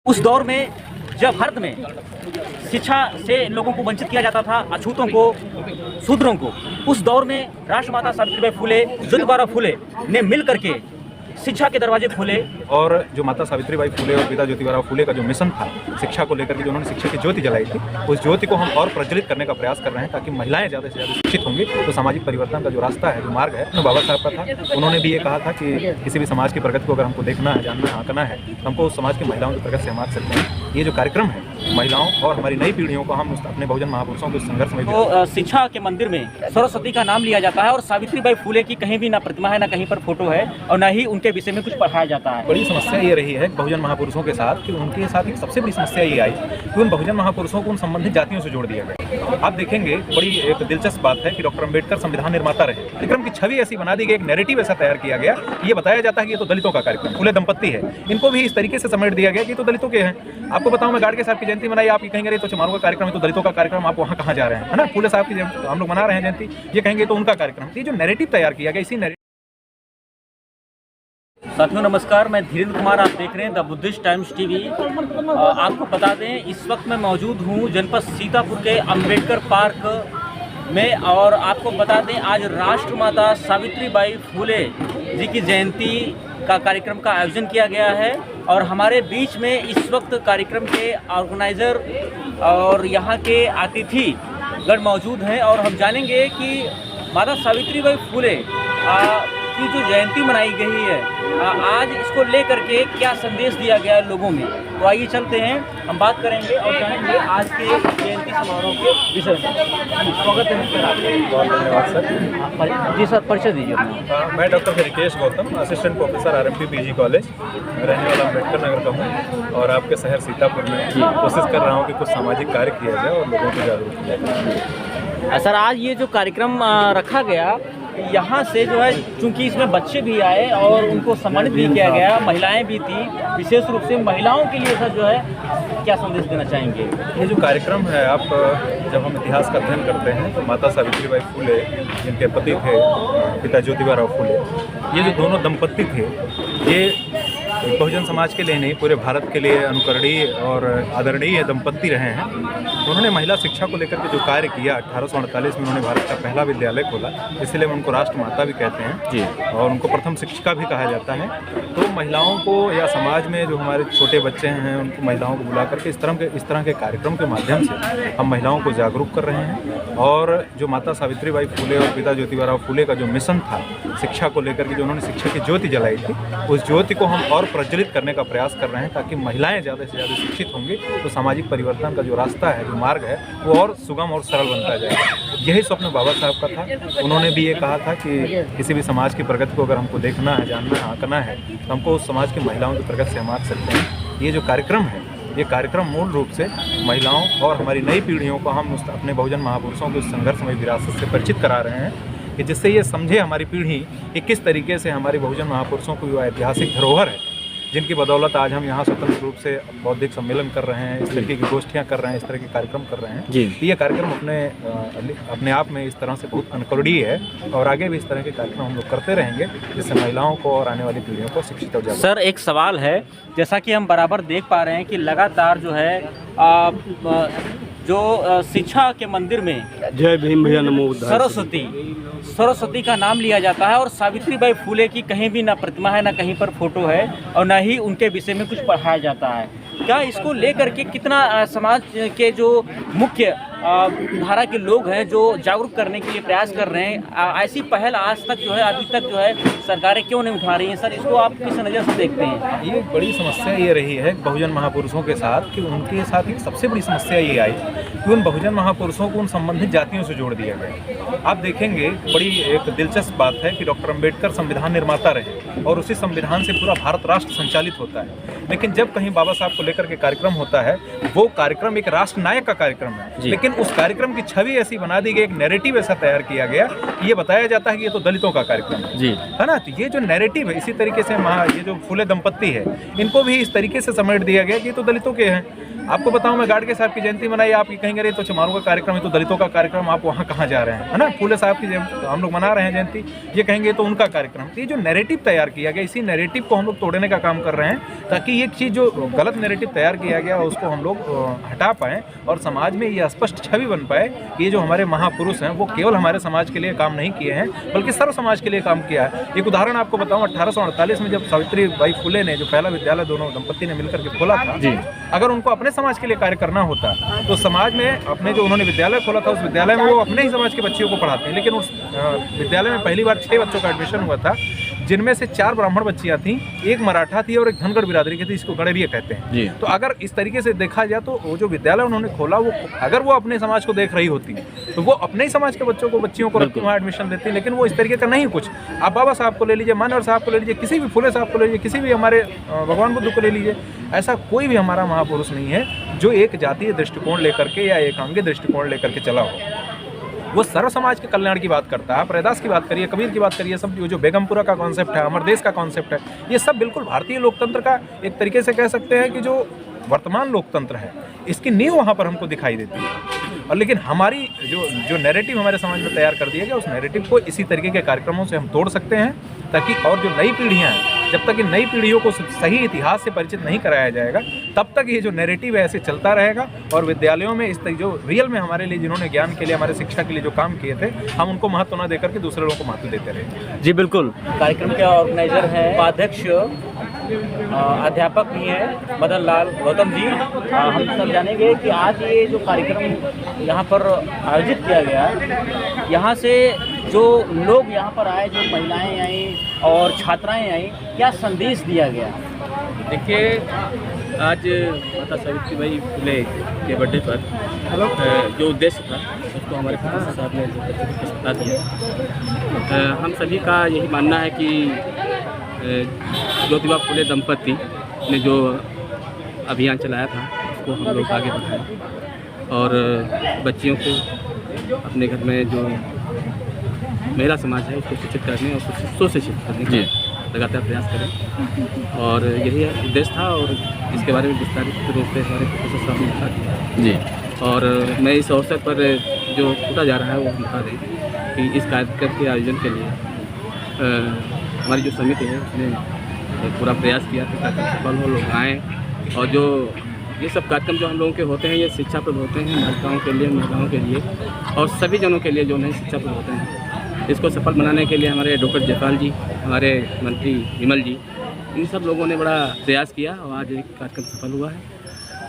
उस दौर में जब भारत में शिक्षा से लोगों को वंचित किया जाता था, अछूतों को, शूद्रों को, उस दौर में राष्ट्रमाता सावित्रीबाई फुले, ज्योतिबा फुले ने मिल करके शिक्षा के दरवाजे खोले। और जो माता सावित्रीबाई फुले और पिता ज्योतिबा फुले का जो मिशन था शिक्षा को लेकर के, जो उन्होंने शिक्षा की ज्योति जलाई थी, उस ज्योति को हम और प्रज्वलित करने का प्रयास कर रहे हैं ताकि महिलाएं ज़्यादा से ज़्यादा शिक्षित होंगी तो सामाजिक परिवर्तन का जो रास्ता है, जो मार्ग है, वो बाबा साहब का था। उन्होंने भी ये कहा था कि किसी भी समाज की प्रगति को अगर हमको देखना है, जानना है, आंकना है, तो हमको उस समाज की महिलाओं की प्रगति से हम आंक सकते हैं। ये जो कार्यक्रम है महिलाओं और हमारी नई पीढ़ियों को हम अपने बहुजन महापुरुषों के संघर्ष में तो शिक्षा के मंदिर में सरस्वती का नाम लिया जाता है और सावित्रीबाई फुले की कहीं भी ना प्रतिमा है, ना कहीं पर फोटो है और ना ही उनके विषय में कुछ पढ़ाया जाता है। बड़ी समस्या ये रही है बहुजन महापुरुषों के साथ कि उनके साथ एक सबसे बड़ी समस्या ये आई कि उन बहुजन महापुरुषों को उन संबंधित जातियों से जोड़ दिया गया। आप देखेंगे बड़ी एक दिलचस्प बात है कि डॉक्टर अंबेडकर संविधान निर्माता रहे, कार्यक्रम की छवि ऐसी बना दी गई, एक नैरेटिव ऐसा तैयार किया गया, ये बताया जाता है कि ये तो दलितों का कार्यक्रम, फुले दंपत्ति है, इनको भी इस तरीके से समेट दिया गया कि तो दलितों के हैं। आपको बताऊं, मैं गाडगे साहब की जयंती मनाई, आप ये कहेंगे तो चमारों का कार्यक्रम है, तो दलितों का कार्यक्रम, आप वहाँ कहाँ जा रहे हैं, है ना। फुले साहब की हम लोग मना रहे हैं जयंती, ये कहेंगे तो उनका कार्यक्रम। ये जो नैरेटिव तैयार किया गया, इसी साथियों नमस्कार, मैं धीरेन्द्र कुमार, आप देख रहे हैं द बुद्धिस्ट टाइम्स टीवी। आपको बता दें इस वक्त मैं मौजूद हूँ जनपद सीतापुर के अंबेडकर पार्क में और आपको बता दें आज राष्ट्रमाता सावित्रीबाई फुले जी की जयंती का कार्यक्रम का आयोजन किया गया है और हमारे बीच में इस वक्त कार्यक्रम के ऑर्गेनाइज़र और यहाँ के अतिथिगण मौजूद हैं और हम जानेंगे कि माता सावित्रीबाई फुले की जो जयंती मनाई गई है आज इसको लेकर के क्या संदेश दिया गया है लोगों में। तो आइए चलते हैं, हम बात करेंगे और जानेंगे आज के जयंती समारोह के विषय में। स्वागत है बहुत धन्यवाद सर। जी सर, परिचय दीजिए। मैं doctor Rikesh Gautam, assistant professor RMP PG college, रहने वाला अम्बेडकर नगर का हूँ और आपके शहर सीतापुर में कोशिश कर रहा हूँ कि कुछ सामाजिक कार्य किया जाए और लोगों को जागरूक किया जाए। सर आज ये जो कार्यक्रम रखा गया यहाँ से जो है, चूंकि इसमें बच्चे भी आए और उनको सम्मानित भी किया गया, महिलाएं भी थी, विशेष रूप से महिलाओं के लिए सर जो है क्या संदेश देना चाहेंगे। ये जो कार्यक्रम है, आप जब हम इतिहास का अध्ययन करते हैं तो माता सावित्रीबाई फुले जिनके पति थे पिता ज्योतिबा फुले, ये जो दोनों दंपत्ति थे ये बहुजन समाज के लिए नहीं पूरे भारत के लिए अनुकरणीय और आदरणीय दंपत्ति रहे हैं। उन्होंने महिला शिक्षा को लेकर के जो कार्य किया, 1848 में उन्होंने भारत का पहला विद्यालय खोला, इसलिए उनको राष्ट्रमाता भी कहते हैं जी, और उनको प्रथम शिक्षिका भी कहा जाता है। तो महिलाओं को या समाज में जो हमारे छोटे बच्चे हैं उनको, महिलाओं को बुला करके इस तरह के कार्यक्रम के माध्यम से हम महिलाओं को जागरूक कर रहे हैं। और जो माता सावित्रीबाई फुले और पिता ज्योतिबा फुले का जो मिशन था शिक्षा को लेकर के, जो उन्होंने शिक्षा की ज्योति जलाई थी, उस ज्योति को हम और प्रज्वलित करने का प्रयास कर रहे हैं ताकि महिलाएं ज़्यादा से ज़्यादा शिक्षित होंगी तो सामाजिक परिवर्तन का जो रास्ता है, जो मार्ग है, वो और सुगम और सरल बनता जाएगा। यही स्वप्न बाबा साहब का था। उन्होंने भी ये कहा था कि किसी भी समाज की प्रगति को अगर हमको देखना है, जानना है, आंकना है, तो हमको उस समाज की महिलाओं की प्रगति से हम आंक सकते हैं। ये जो कार्यक्रम है, ये कार्यक्रम मूल रूप से महिलाओं और हमारी नई पीढ़ियों को हम अपने बहुजन महापुरुषों के संघर्षमय विरासत से परिचित करा रहे हैं कि जिससे ये समझे हमारी पीढ़ी कि किस तरीके से हमारी बहुजन महापुरुषों की वो ऐतिहासिक धरोहर है जिनकी बदौलत आज हम यहाँ स्वतंत्र रूप से बौद्धिक सम्मेलन कर रहे हैं, इस तरीके की गोष्ठियाँ कर रहे हैं, इस तरह के कार्यक्रम कर रहे हैं जी। ये कार्यक्रम अपने आप में इस तरह से बहुत अनुकरणीय है और आगे भी इस तरह के कार्यक्रम हम लोग करते रहेंगे जिससे महिलाओं को और आने वाली पीढ़ियों को शिक्षित हो जाए। सर एक सवाल है, जैसा कि हम बराबर देख पा रहे हैं कि लगातार जो है जो शिक्षा के मंदिर में जय भीम भैया नमो सरस्वती का नाम लिया जाता है और सावित्रीबाई फुले की कहीं भी ना प्रतिमा है, ना कहीं पर फोटो है और ना ही उनके विषय में कुछ पढ़ाया जाता है। क्या इसको लेकर के कितना समाज के जो मुख्य धारा के लोग हैं जो जागरूक करने के लिए प्रयास कर रहे हैं, ऐसी पहल आज तक जो है, अभी तक जो है सरकारें क्यों नहीं उठा रही हैं? सर इसको आप किस नज़र से देखते हैं? ये बड़ी समस्या ये रही है बहुजन महापुरुषों के साथ कि उनके साथ एक सबसे बड़ी समस्या ये आई कि उन बहुजन महापुरुषों को उन संबंधित जातियों से जोड़ दिया गया। आप देखेंगे बड़ी एक दिलचस्प बात है कि डॉक्टर अंबेडकर संविधान निर्माता रहे और उसी संविधान से पूरा भारत राष्ट्र संचालित होता है, लेकिन जब कहीं बाबा साहब को लेकर के कार्यक्रम होता है, वो कार्यक्रम एक राष्ट्र नायक का कार्यक्रम है, लेकिन लेकिन उस कार्यक्रम की छवि ऐसी बना दी गई, एक नैरेटिव ऐसा तैयार किया गया कि ये बताया जाता है कि ये तो दलितों का कार्यक्रम है ना। तो ये जो नैरेटिव है, इसी तरीके से ये जो फुले दंपत्ति है, इनको भी इस तरीके से समेट दिया गया कि ये तो दलितों के हैं। आपको बताऊं, मैं गाडगे साहब की जयंती मनाई, आप ये कहेंगे अरे तो चमारों का कार्यक्रम है, तो दलितों का कार्यक्रम, आप वहाँ कहाँ जा रहे हैं, है ना। फूले साहब की हम लोग मना रहे हैं जयंती, ये कहेंगे तो उनका कार्यक्रम। तो ये जो नैरेटिव तैयार किया गया, इसी नैरेटिव को हम लोग तोड़ने का काम कर रहे हैं, ताकि ये चीज़ जो गलत नैरेटिव तैयार किया गया उसको हम लोग हटा पाएँ और समाज में ये स्पष्ट छवि बन पाए कि ये जो हमारे महापुरुष हैं वो केवल हमारे समाज के लिए काम नहीं किए हैं, बल्कि सर्व समाज के लिए काम किया है। एक उदाहरण आपको बताऊँ, 1848 में जब सावित्रीबाई फुले ने जो पहला विद्यालय दोनों दंपत्ति ने मिलकर के खोला था, अगर उनको अपने समाज के लिए कार्य करना होता तो समाज में अपने जो उन्होंने विद्यालय खोला था, उस विद्यालय में वो अपने ही समाज के बच्चियों को पढ़ाते हैं। लेकिन उस विद्यालय में पहली बार 6 बच्चों का एडमिशन हुआ था, जिनमें से 4 ब्राह्मण बच्चियां थीं, 1 मराठा थी और एक धनगर बिरादरी की थी, इसको गणेरिया कहते हैं। तो अगर इस तरीके से देखा जाए तो वो जो विद्यालय उन्होंने खोला, वो अगर वो अपने समाज को देख रही होती तो वो अपने ही समाज के बच्चों को, बच्चियों को वहाँ एडमिशन देती, लेकिन वो इस तरीके का नहीं। कुछ आप बाबा साहब को ले लीजिए, मानवर साहब को ले लीजिए, किसी भी फुले साहब को ले लीजिए, किसी भी हमारे भगवान बुद्ध को ले लीजिए, ऐसा कोई भी हमारा महापुरुष नहीं है जो एक जातीय दृष्टिकोण लेकर के या एकांगी दृष्टिकोण लेकर के चला हो। वो सर्व समाज के कल्याण की बात करता है। आप रैदास की बात करिए, कबीर की बात करिए, सब जो बेगमपुरा का कॉन्सेप्ट है, अमर देश का कॉन्सेप्ट है, ये सब बिल्कुल भारतीय लोकतंत्र का एक तरीके से कह सकते हैं कि जो वर्तमान लोकतंत्र है, इसकी नींव वहाँ पर हमको दिखाई देती है। और लेकिन हमारी जो नैरेटिव हमारे समाज में तैयार कर दिया गया, उस नैरेटिव को इसी तरीके के कार्यक्रमों से हम तोड़ सकते हैं, ताकि और जो नई पीढ़ियाँ हैं, जब तक इन नई पीढ़ियों को सही इतिहास से परिचित नहीं कराया जाएगा, तब तक ये जो नैरेटिव है ऐसे चलता रहेगा। और विद्यालयों में इस जो रियल में हमारे लिए, जिन्होंने ज्ञान के लिए, हमारे शिक्षा के लिए जो काम किए थे, हम उनको महत्व न देकर के दूसरे लोगों को महत्व देते रहे। जी बिल्कुल। कार्यक्रम के ऑर्गेनाइजर हैं उपाध्यक्ष अध्यापक भी हैं मदन लाल गौतम जी। हम सब जानेंगे कि आज ये जो कार्यक्रम यहाँ पर आयोजित किया गया, यहाँ से जो लोग यहाँ पर आए, जो महिलाएं आई और छात्राएं आई, क्या संदेश दिया गया? देखिए, आज माता सावित्रीबाई फुले के बर्थडे पर जो उद्देश्य था उसको हमारे प्रोफेसर साहब ने बता दिया। हम सभी का यही मानना है कि ज्योतिबा फुले दंपत्ति ने जो अभियान चलाया था उसको हम लोग आगे बढ़ाएं और बच्चियों को अपने घर में जो महिला समाज है उसको शिक्षित करने और सुशिक्षित करने के लगातार प्रयास करें, और यही उद्देश्य था। और इसके बारे में विस्तारित रूप से हमारे प्रोफेसर साहब ने बता दिया जी। और मैं इस अवसर पर जो छूटा जा रहा है वो बता दें कि इस कार्यक्रम के आयोजन के लिए हमारी जो समिति है उसने पूरा प्रयास किया था ताकि सफल हो, लोग आएँ। और जो ये सब कार्यक्रम जो हम लोगों के होते हैं, ये शिक्षाप्रद होते हैं बालिकाओं के लिए, महिलाओं के लिए और सभी जनों के लिए जो नहीं शिक्षाप्रद होते हैं। इसको सफल बनाने के लिए हमारे डॉक्टर जयपाल जी, हमारे मंत्री विमल जी, इन सब लोगों ने बड़ा प्रयास किया और आज एक कार्यक्रम सफल हुआ है।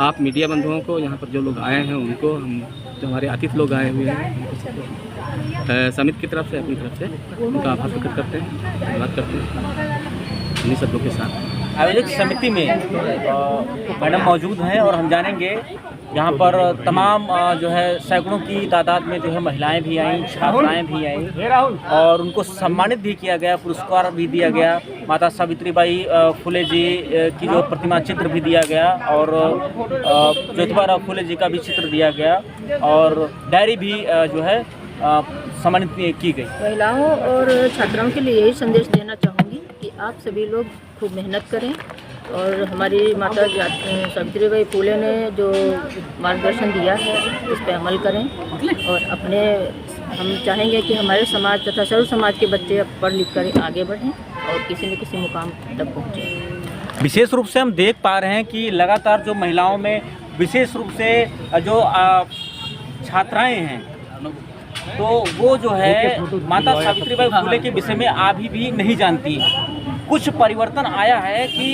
आप मीडिया बंधुओं को, यहाँ पर जो लोग आए हैं उनको, हम जो हमारे अतिथि लोग आए हुए हैं, समिति की तरफ से, अपनी तरफ से उनका आभार प्रकट करते हैं, धन्यवाद करते हैं। इन्हीं सब लोग के साथ आयोजक समिति में मैडम मौजूद हैं और हम जानेंगे यहाँ पर तमाम जो है सैकड़ों की तादाद में जो है महिलाएं भी आईं, छात्राएं भी आईं और उनको सम्मानित भी किया गया, पुरस्कार भी दिया गया। माता सावित्रीबाई फुले जी की जो प्रतिमा चित्र भी दिया गया और ज्योतिबा फुले जी का भी चित्र दिया गया और डायरी भी जो है सम्मानित की गई। महिलाओं और छात्राओं के लिए यही संदेश देना चाहूँगी कि आप सभी लोग खूब मेहनत करें और हमारी माता सावित्रीबाई फुले ने जो मार्गदर्शन दिया है उस पर अमल करें और अपने, हम चाहेंगे कि हमारे समाज तथा सर्व समाज के बच्चे पढ़ लिख कर आगे बढ़ें और किसी न किसी मुकाम तक पहुँचें। विशेष रूप से हम देख पा रहे हैं कि लगातार जो महिलाओं में, विशेष रूप से जो छात्राएं हैं, तो वो जो है माता सावित्रीबाई फुले के विषय में अभी भी नहीं जानती। कुछ परिवर्तन आया है कि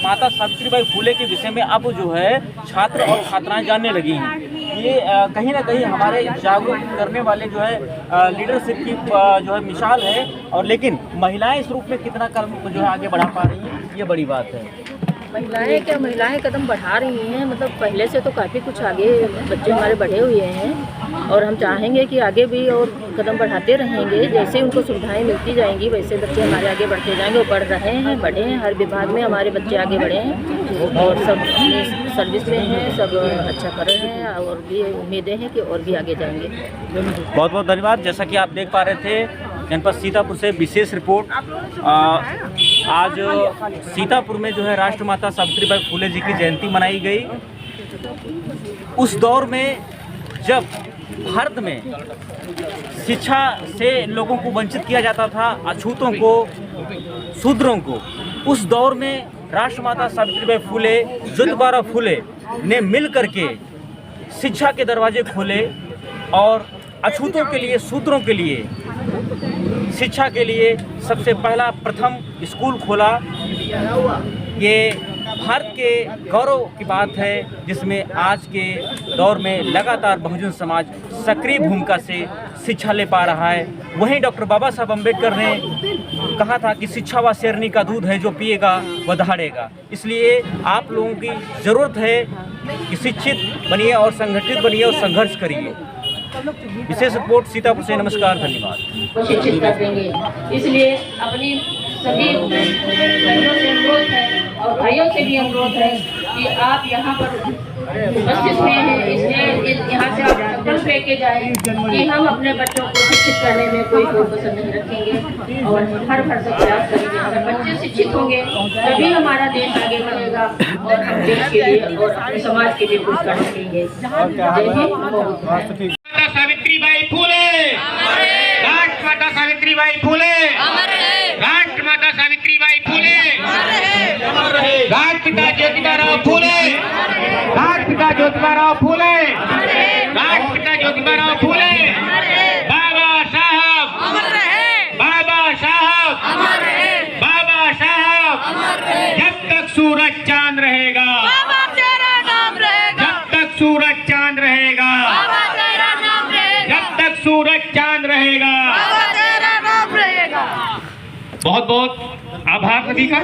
माता सावित्रीबाई फुले के विषय में अब जो है छात्र और छात्राएं जानने लगी हैं। ये कहीं ना कहीं हमारे जागरूक करने वाले जो है लीडरशिप की जो है मिसाल है। और लेकिन महिलाएं इस रूप में कितना कदम जो है आगे बढ़ा पा रही हैं, ये बड़ी बात है। महिलाएं कदम बढ़ा रही हैं, मतलब पहले से तो काफ़ी कुछ आगे बच्चे हमारे बढ़े हुए हैं और हम चाहेंगे कि आगे भी और कदम बढ़ाते रहेंगे। जैसे उनको सुविधाएं मिलती जाएंगी वैसे बच्चे हमारे आगे बढ़ते जाएंगे और बढ़ रहे हैं, बढ़े हैं। हर विभाग में हमारे बच्चे आगे बढ़े हैं और सब अपनी सर्विस में हैं, सब अच्छा कर रहे हैं और भी उम्मीदें हैं कि और भी आगे जाएंगे। बहुत बहुत धन्यवाद। जैसा कि आप देख पा रहे थे जनपद सीतापुर से विशेष रिपोर्ट। आज सीतापुर में जो है राष्ट्रमाता सावित्रीबाई फुले जी की जयंती मनाई गई। उस दौर में जब भारत में शिक्षा से लोगों को वंचित किया जाता था, अछूतों को, शूद्रों को, उस दौर में राष्ट्रमाता सावित्रीबाई फुले, ज्योतिबा फुले ने मिल करके शिक्षा के दरवाजे खोले और अछूतों के लिए, शूद्रों के लिए शिक्षा के लिए सबसे पहला प्रथम स्कूल खोला। ये भारत के गौरव की बात है जिसमें आज के दौर में लगातार बहुजन समाज सक्रिय भूमिका से शिक्षा ले पा रहा है। वहीं डॉक्टर बाबा साहब अम्बेडकर ने कहा था कि शिक्षा व शेरनी का दूध है, जो पिएगा वह दहाड़ेगा। इसलिए आप लोगों की ज़रूरत है कि शिक्षित बनिए और संगठित बनिए और संघर्ष करिए। विशेष रिपोर्ट सीतापुर से। नमस्कार, धन्यवाद। शिक्षित कर देंगे, इसलिए अपनी सभी बहनों से अनुरोध है और भाइयों से भी अनुरोध है कि आप यहाँ पर उपस्थित हुए हैं, इसलिए यहाँ से आप संकल्प लेके जाएं कि हम अपने बच्चों को शिक्षित करने में कोई कसर नहीं रखेंगे और हर भर से प्रयास करेंगे। अगर बच्चे शिक्षित होंगे तभी हमारा देश आगे बढ़ेगा और हम देश के लिए और अपने समाज के लिए कुछ कर सकेंगे। जय हिंद। सावित्रीबाई फुले, राष्ट्रमाता सावित्रीबाई फुले, राष्ट्रमाता सावित्रीबाई फुले, राष्ट्रपिता ज्योतिबा फुले, राष्ट्रपिता ज्योतिबा फुले, राष्ट्रपिता ज्योतिबा फुले, बाबा साहब, बाबा साहब, बाबा साहब, जब तक सूरज चांद रहेगा, जब तक सूरज चांद रहेगा, जब तक सूरज चांद रहेगा। बहुत बहुत आभार सभी का।